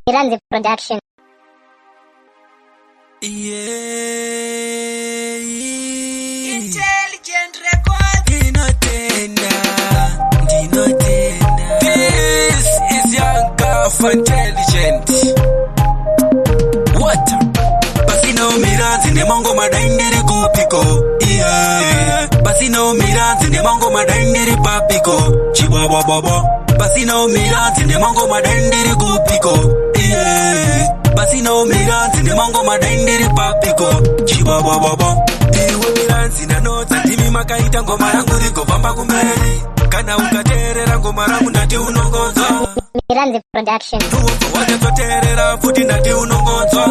Iranzi Production. Intelligent record. Dinotenda. This is Young Gaf Intelligent. What? Basino miranzi ne mango madaindiri kupiko. Basino miranzi ne mango madaindiri papiko. Chihuahua bobo. Basino miranzi ne mango madaindiri kupiko. Basino miranzi ne mango madaindiri papiko. Chihuahua bobo. Iwe miranzi na nota timi makaita ngoma rangu riko pamba kumeli. Kana ukaterera ngoma rangu ndati unongoza. Iranzi Production. Tuwoko waja toterera futi ndati unongoza.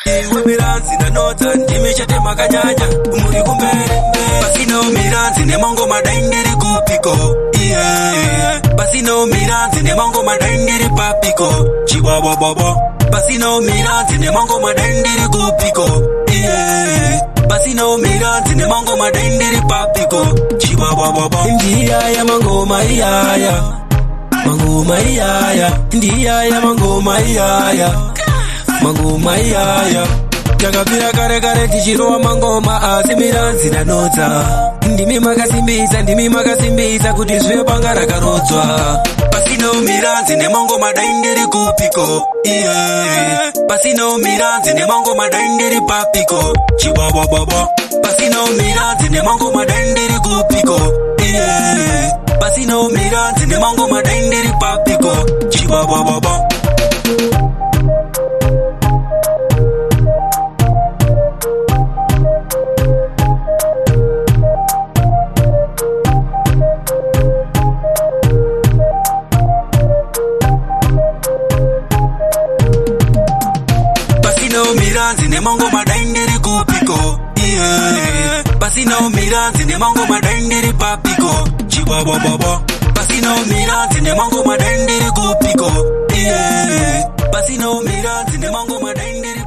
Iwe miranzi na nota ndimi chate makanyanya umuri kumbele. Basino miranzi ne mango madaindiri kupiko. Basino miranzi ne mango madaindiri papiko. Chihuahua bobo. Basino miranzi ne mango madaindiri kupiko. Basino miranzi ne mango madaindiri papiko. Chihuahua bobo. Ndiya ya mango maiyaya. Mango maiyaya. Ndiya ya mango maiyaya. Mango maiyaya. Jakapira kare kare tichirowa mangoma asi miranzi na nota. Ndimi makasimbiza kuti zvive panga rakarodzwa. Basino miranzi ne mango madaindiri kupiko. Basino miranzi ne mango madaindiri papiko. Chihuahua bobo. Basino miranzi ne mango madaindiri kupiko. Basino miranzi ne mango madaindiri papiko. Chihuahua bobo. Basino miranzi ne mango madaindiri kupiko. Basino miranzi ne mango madaindiri papiko. Chihuahua bobo. Basino miranzi ne mango madaindiri kupiko. Basino miranzi ne mango madaindiri